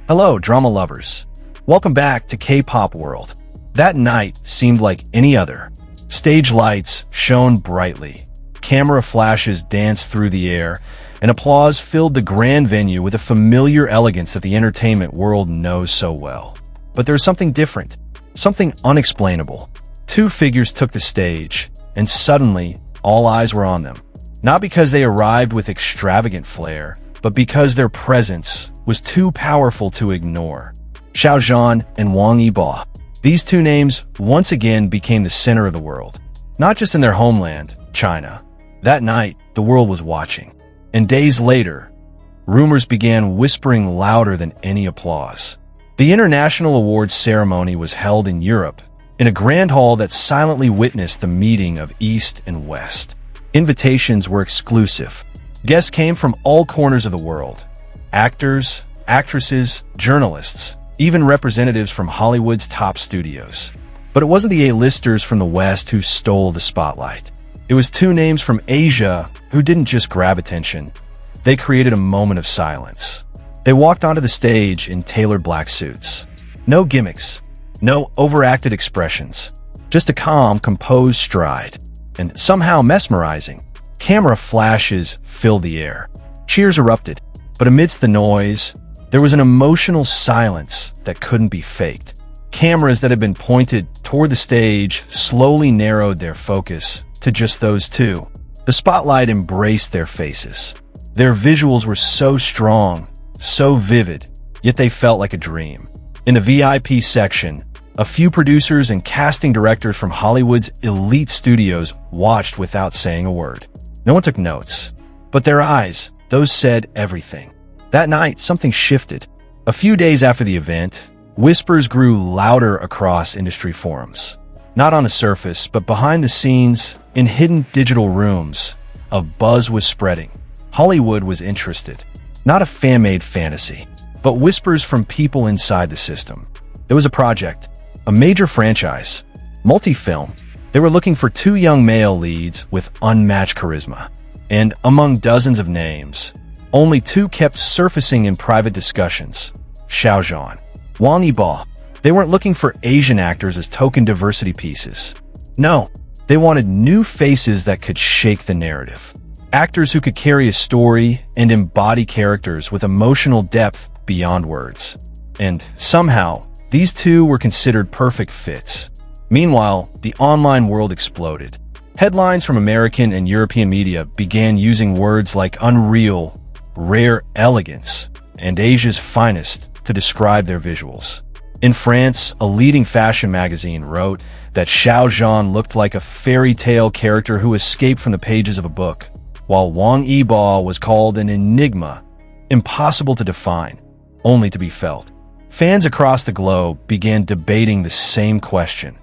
Hello, drama lovers. Welcome back to K-pop World. That night seemed like any other. Stage lights shone brightly, camera flashes danced through the air, and applause filled the grand venue with a familiar elegance that the entertainment world knows so well. But there's something different, something unexplainable. Two figures took the stage, and suddenly, all eyes were on them. Not because they arrived with extravagant flair, but because their presence was too powerful to ignore. Xiao Zhan and Wang Yibo. These two names once again became the center of the world. Not just in their homeland, China. That night, the world was watching. And days later, rumors began whispering louder than any applause. The International Awards ceremony was held in Europe, in a grand hall that silently witnessed the meeting of East and West. Invitations were exclusive. Guests came from all corners of the world. Actors, actresses, journalists, even representatives from Hollywood's top studios. But it wasn't the A-listers from the West who stole the spotlight. It was two names from Asia who didn't just grab attention. They created a moment of silence. They walked onto the stage in tailored black suits. No gimmicks, no overacted expressions, just a calm, composed stride. And somehow mesmerizing. Camera flashes filled the air. Cheers erupted. But amidst the noise, there was an emotional silence that couldn't be faked. Cameras that had been pointed toward the stage slowly narrowed their focus to just those two. The spotlight embraced their faces. Their visuals were so strong, so vivid, yet they felt like a dream. In the VIP section, a few producers and casting directors from Hollywood's elite studios watched without saying a word. No one took notes, but their eyes, those said everything. That night, something shifted. A few days after the event, whispers grew louder across industry forums. Not on the surface, but behind the scenes, in hidden digital rooms, a buzz was spreading. Hollywood was interested. Not a fan-made fantasy, but whispers from people inside the system. There was a project, a major franchise, multi-film. They were looking for two young male leads with unmatched charisma. And among dozens of names, only two kept surfacing in private discussions. Xiao Zhan, Wang Yibo. They weren't looking for Asian actors as token diversity pieces. No, they wanted new faces that could shake the narrative. Actors who could carry a story and embody characters with emotional depth beyond words. And somehow, these two were considered perfect fits. Meanwhile, the online world exploded. Headlines from American and European media began using words like unreal, rare elegance, and Asia's finest to describe their visuals. In France, a leading fashion magazine wrote that Xiao Zhan looked like a fairy tale character who escaped from the pages of a book, while Wang Yibo was called an enigma, impossible to define, only to be felt. Fans across the globe began debating the same question.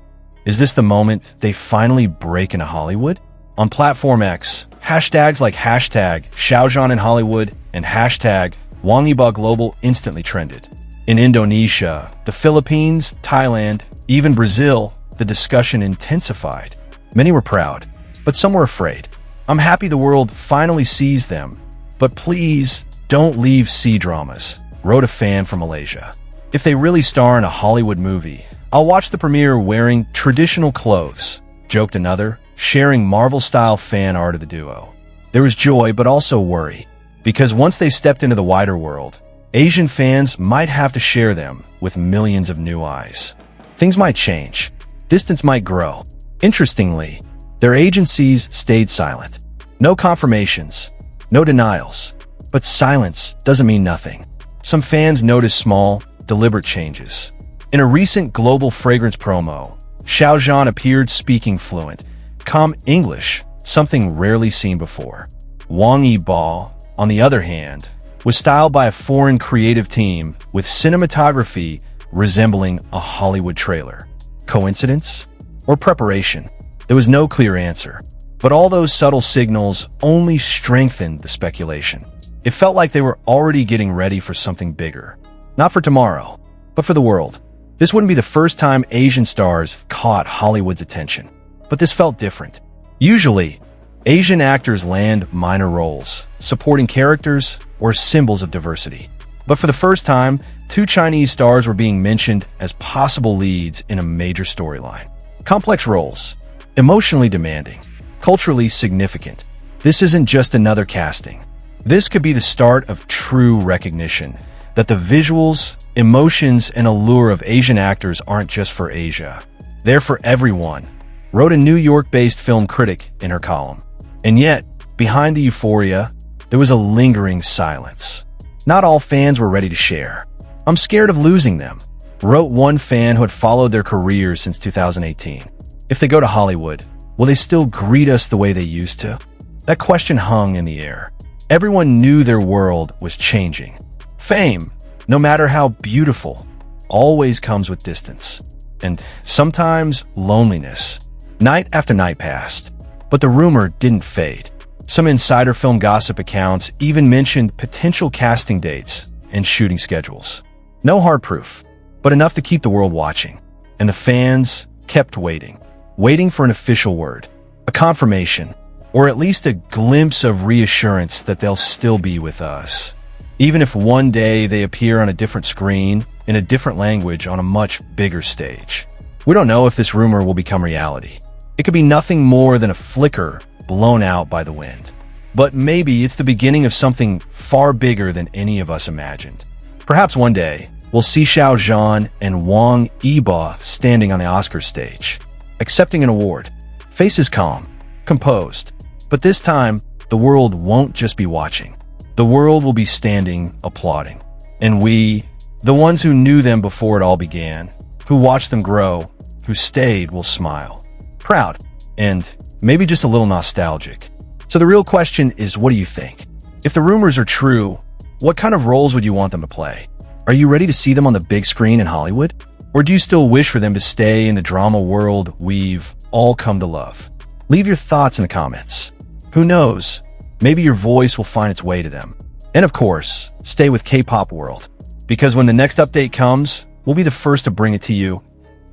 Is this the moment they finally break into Hollywood? On Platform X, hashtags like hashtag Xiao Zhan in Hollywood and hashtag Wang Yibo Global instantly trended. In Indonesia, the Philippines, Thailand, even Brazil, the discussion intensified. Many were proud, but some were afraid. I'm happy the world finally sees them, but please don't leave C-dramas, wrote a fan from Malaysia. If they really star in a Hollywood movie, I'll watch the premiere wearing traditional clothes, joked another, sharing Marvel-style fan art of the duo. There was joy but also worry, because once they stepped into the wider world, Asian fans might have to share them with millions of new eyes. Things might change. Distance might grow. Interestingly, their agencies stayed silent. No confirmations, no denials. But silence doesn't mean nothing. Some fans noticed small, deliberate changes. In a recent global fragrance promo, Xiao Zhan appeared speaking fluent, calm English, something rarely seen before. Wang Yibo, on the other hand, was styled by a foreign creative team with cinematography resembling a Hollywood trailer. Coincidence? Or preparation? There was no clear answer, but all those subtle signals only strengthened the speculation. It felt like they were already getting ready for something bigger. Not for tomorrow, but for the world. This wouldn't be the first time Asian stars caught Hollywood's attention, but this felt different. Usually, Asian actors land minor roles, supporting characters or symbols of diversity. But for the first time, two Chinese stars were being mentioned as possible leads in a major storyline. Complex roles, emotionally demanding, culturally significant. This isn't just another casting. This could be the start of true recognition that the visuals, emotions, and allure of Asian actors aren't just for Asia. They're for everyone, wrote a New York-based film critic in her column. And yet, behind the euphoria, there was a lingering silence. Not all fans were ready to share. "I'm scared of losing them," wrote one fan who had followed their careers since 2018. "If they go to Hollywood, will they still greet us the way they used to?" That question hung in the air. Everyone knew their world was changing. Fame, no matter how beautiful, always comes with distance. And sometimes loneliness. Night after night passed, but the rumor didn't fade. Some insider film gossip accounts even mentioned potential casting dates and shooting schedules. No hard proof, but enough to keep the world watching. And the fans kept waiting for an official word, a confirmation, or at least a glimpse of reassurance that they'll still be with us. Even if one day they appear on a different screen, in a different language, on a much bigger stage. We don't know if this rumor will become reality. It could be nothing more than a flicker blown out by the wind. But maybe it's the beginning of something far bigger than any of us imagined. Perhaps one day, we'll see Xiao Zhan and Wang Yibo standing on the Oscar stage, accepting an award. Faces calm, composed. But this time, the world won't just be watching. The world will be standing, applauding. And we, the ones who knew them before it all began, who watched them grow, who stayed, will smile. Proud, and maybe just a little nostalgic. So the real question is, what do you think? If the rumors are true, what kind of roles would you want them to play? Are you ready to see them on the big screen in Hollywood? Or do you still wish for them to stay in the drama world we've all come to love? Leave your thoughts in the comments. Who knows? Maybe your voice will find its way to them. And of course, stay with K-Pop World, because when the next update comes, we'll be the first to bring it to you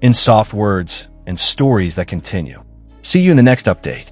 in soft words and stories that continue. See you in the next update.